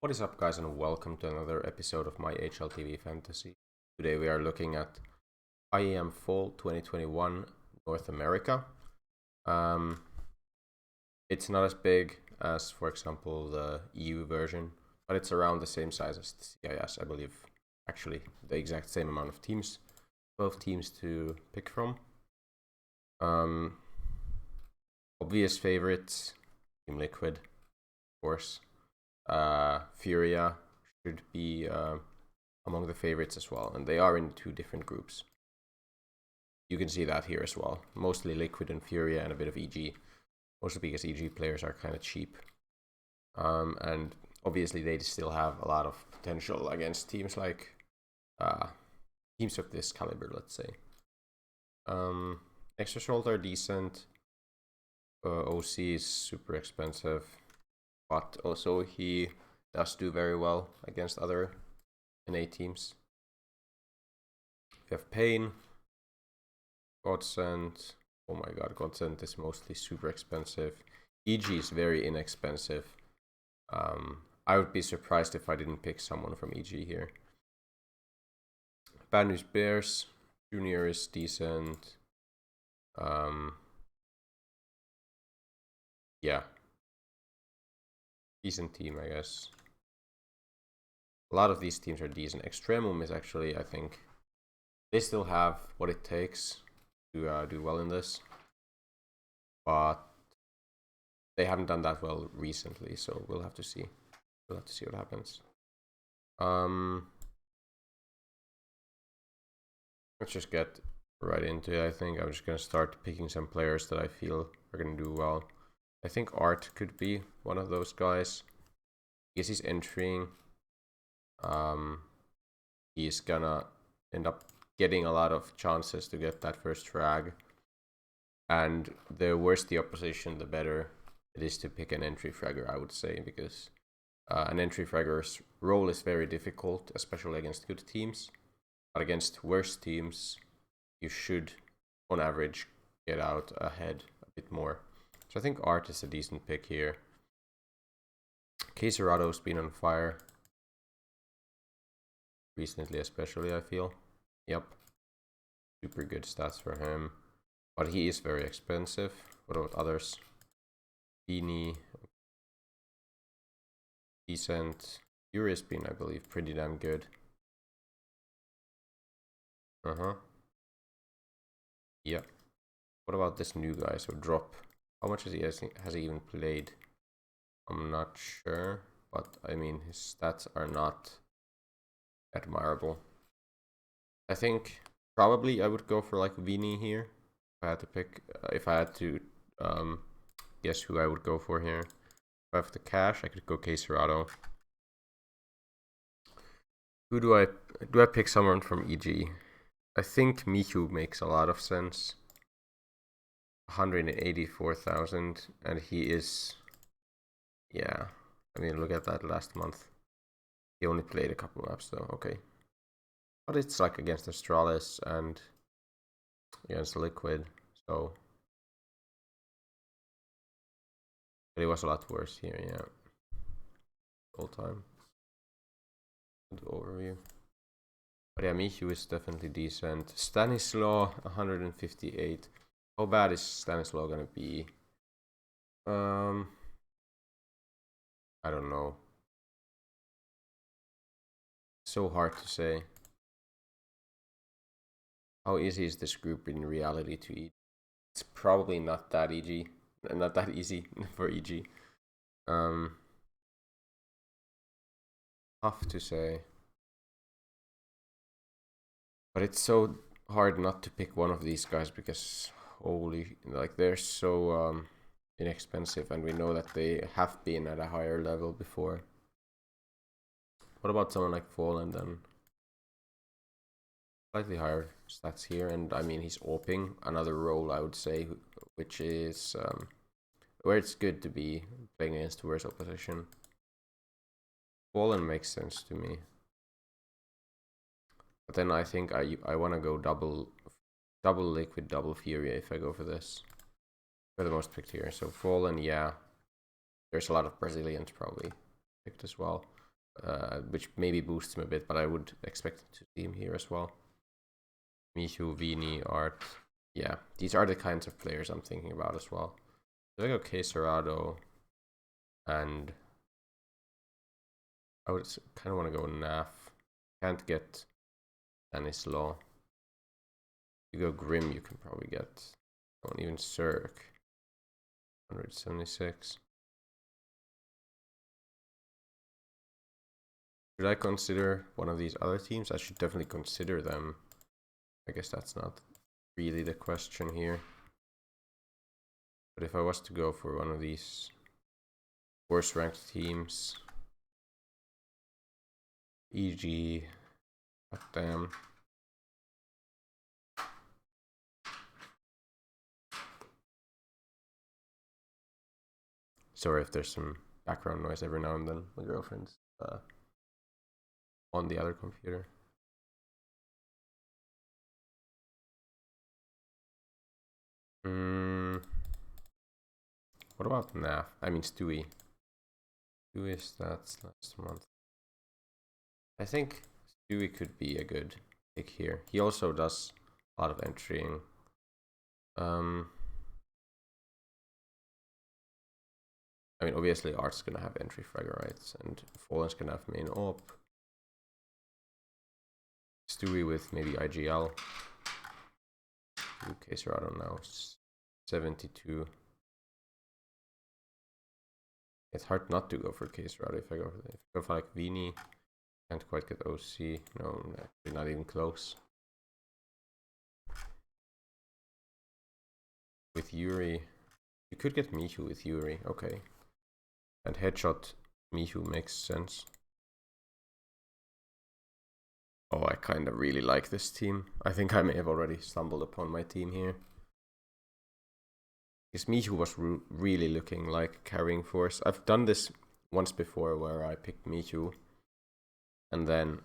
What is up, guys, and welcome to another episode of my HLTV Fantasy. Today we are looking at IEM Fall 2021 North America. It's not as big as, for example, the EU version, but it's around the same size as the CIS, I believe. Actually, the exact same amount of teams. 12 teams to pick from. Obvious favorites, Team Liquid, of course. Furia should be among the favorites as well, and they are in two different groups. You can see that here as well. Mostly Liquid and Furia and a bit of EG. Mostly because EG players are kind of cheap. And obviously they still have a lot of potential against teams like teams of this caliber, let's say. Extra Salt are decent. OC is super expensive, but also he does do very well against other NA teams. We have Pain, Godsend. Oh my god, Godsend is mostly super expensive. EG is very inexpensive. I would be surprised if I didn't pick someone from EG here. Bad News Bears, Junior is decent. Yeah. Decent team, I guess. A lot of these teams are decent. Extremum is actually, I think, they still have what it takes to do well in this, but they haven't done that well recently, so we'll have to see. We'll have to see what happens. Let's just get right into it. I think I'm just gonna start picking some players that I feel are gonna do well. I think Art could be one of those guys. Because he's entering, he's gonna end up getting a lot of chances to get that first frag. And the worse the opposition, the better it is to pick an entry fragger, I would say, because an entry fragger's role is very difficult, especially against good teams. But against worse teams, you should, on average, get out ahead a bit more. So I think Art is a decent pick here. Caserado's been on fire recently, especially, I feel. Yep. Super good stats for him. But he is very expensive. What about others? Beanie. Decent. Fury's been, I believe, pretty damn good. Yeah. What about this new guy? So Drop. How much has he even played? I'm not sure, but I mean his stats are not admirable. I think probably I would go for like Vini here. If I had to pick, if I had to guess who I would go for here. If I have the cash, I could go Caserado. Who do I pick someone from EG? I think Mihu makes a lot of sense. 184,000, and he is, yeah, I mean, look at that last month. He only played a couple maps though, okay. But it's like against Astralis and against Liquid, so. But it was a lot worse here, yeah. All time. Good overview. But yeah, Mihu is definitely decent. Stanislaw, 158. How bad is Stanislaw gonna be? I don't know. So hard to say. How easy is this group in reality to eat? It's probably not that easy. Not that easy for EG. Tough to say. But it's so hard not to pick one of these guys because holy, like they're so inexpensive, and we know that they have been at a higher level before. What about someone like Fallen then? Slightly higher stats here, and I mean he's AWPing another role, I would say, which is where it's good to be playing against worse opposition. Fallen makes sense to me, but then I think I want to go double Liquid, double Fury if I go for this. For the most picked here, so Fallen, yeah. There's a lot of Brazilians probably picked as well. which maybe boosts him a bit, but I would expect to see him here as well. Michu, Vini, Art. Yeah, these are the kinds of players I'm thinking about as well. So I go Queserado, and I would kind of want to go Naf. Can't get Stanislaw. You go Grim, you can probably get. Don't even Cirque. 176. Should I consider one of these other teams? I should definitely consider them. I guess that's not really the question here. But if I was to go for one of these worst ranked teams, e.g. damn. Sorry if there's some background noise every now and then. My girlfriend's on the other computer. What about Naf? I mean Stewie. Stewie stats last month. I think Stewie could be a good pick here. He also does a lot of entrying. I mean, obviously Art's gonna have entry fragger rights, and Fallen's gonna have main op. Stewie with maybe IGL. Queserado now 72. It's hard not to go for Queserado if I go for like Vini. Can't quite get OC. No, actually not even close. With Yuri, you could get Michu with Yuri. Okay. And headshot Michu makes sense. Oh, I kind of really like this team. I think I may have already stumbled upon my team here. Because Michu was really looking like carrying force. I've done this once before where I picked Michu. And then...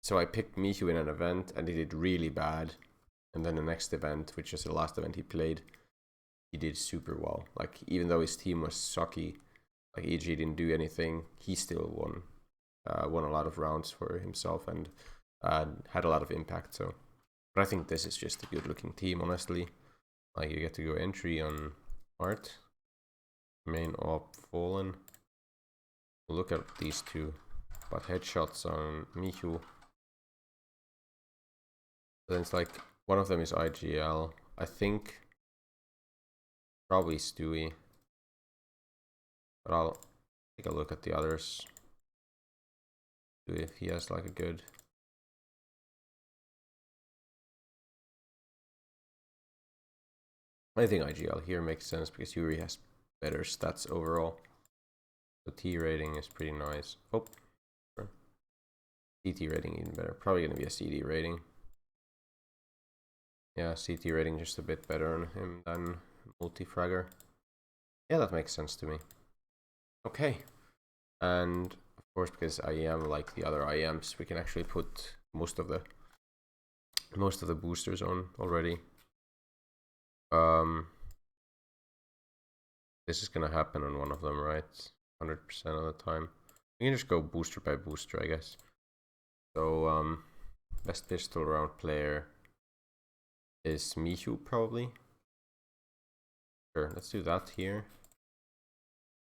So I picked Michu in an event and he did really bad. And then the next event, which is the last event he played, he did super well. Like, even though his team was sucky, like EG didn't do anything, he still won. Won a lot of rounds for himself and had a lot of impact. So, but I think this is just a good looking team, honestly. Like, you get to go entry on Art, main op Fallen. We'll look at these two, but headshots on Michu. Then it's like one of them is IGL. I think probably Stewie, but I'll take a look at the others. If he has like a good. I think IGL here makes sense because Yuri has better stats overall. So T rating is pretty nice. Oh, CT rating even better. Probably gonna be a CD rating. Yeah, CT rating just a bit better on him than multi-fragger. Yeah, that makes sense to me. Okay, and of course, because IEM, like the other IEMs, we can actually put most of the boosters on already. This is gonna happen on one of them, right? 100% of the time. We can just go booster by booster, I guess. So, best pistol round player is Michu, probably. Sure, let's do that here.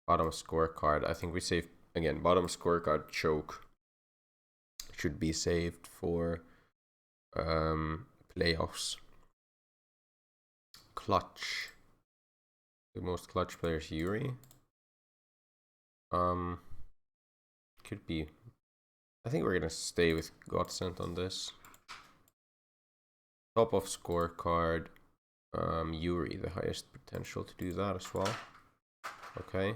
Bottom scorecard. I think we save again. Bottom scorecard choke should be saved for playoffs. Clutch. The most clutch players Yuri. Could be. I think we're gonna stay with Godsent on this. Top of scorecard. Yuri, the highest potential to do that as well. Okay.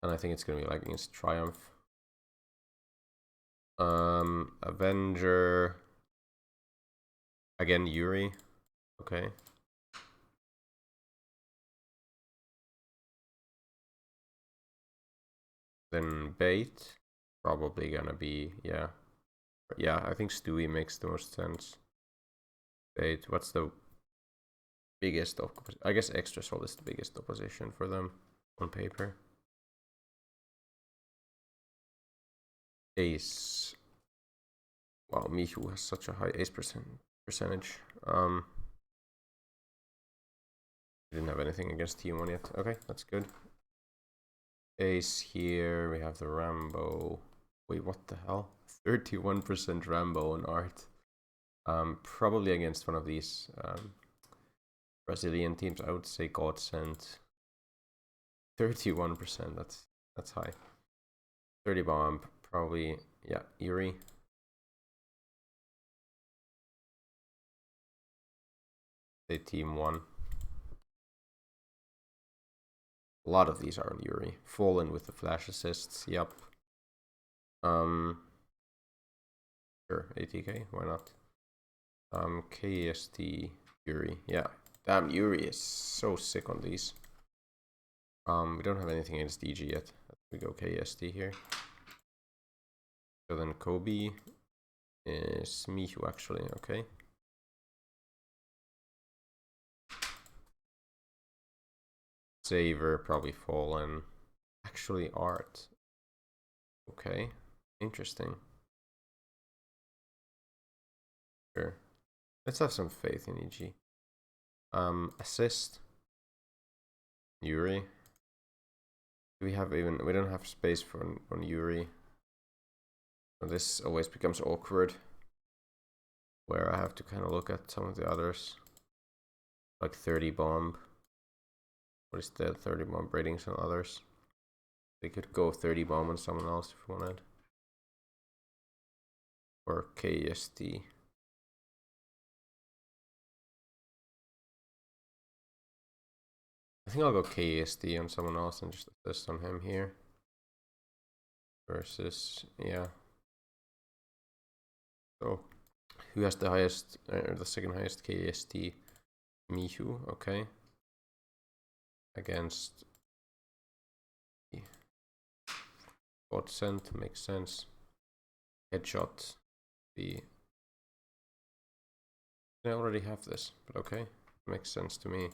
And I think it's gonna be like against Triumph. Avenger. Again, Yuri. Okay. Then bait. Probably gonna be, yeah. Yeah, I think Stewie makes the most sense. Bait. What's the biggest opposition? I guess Extra Soul is the biggest opposition for them on paper. Ace. Wow, Mihu has such a high ace percentage. Didn't have anything against team 1 yet. Okay, that's good. Ace here. We have the Rambo. Wait, what the hell? 31% Rambo on art. Probably against one of these Brazilian teams. I would say Godsend. 31%. That's high. 30 bomb. Probably, yeah, Yuri. Say team 1. A lot of these are on Yuri. Fallen with the flash assists. Yep. Sure, ATK. Why not? KST Yuri. Yeah. Damn, Yuri is so sick on these. We don't have anything against DG yet. We go KST here. So then Kobe is Mihu actually. Okay. Saver, probably Fallen. Actually, Art. Okay, interesting. Sure. Let's have some faith in EG. Assist. Yuri. We don't have space for on Yuri. So this always becomes awkward. Where I have to kind of look at some of the others. Like 30 bomb. What is the 30 bomb ratings on others? They could go 30 bomb on someone else if you wanted. Or KST. I think I'll go KST on someone else and just assist on him here. Versus, yeah. So, who has the highest, the second highest KST? Mihu, okay. Against Godsend, makes sense. Headshot, I already have this, but okay, makes sense to me.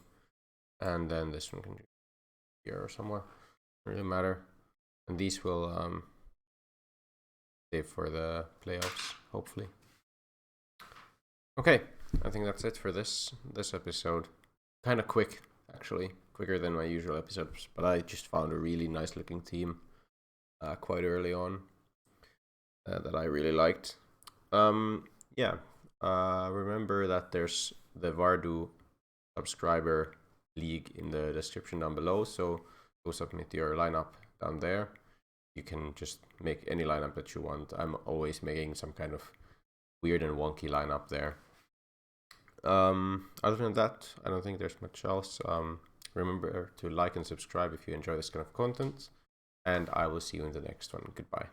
And then this one can be here or somewhere, doesn't really matter. And these will save for the playoffs, hopefully. Okay, I think that's it for this episode. Kind of quick, actually, quicker than my usual episodes, but I just found a really nice looking team quite early on that I really liked. Yeah, remember that there's the Vardu subscriber league in the description down below, so go submit your lineup down there. You can just make any lineup that you want. I'm always making some kind of weird and wonky lineup there. Other than that, I don't think there's much else. Remember to like and subscribe if you enjoy this kind of content, and I will see you in the next one. Goodbye.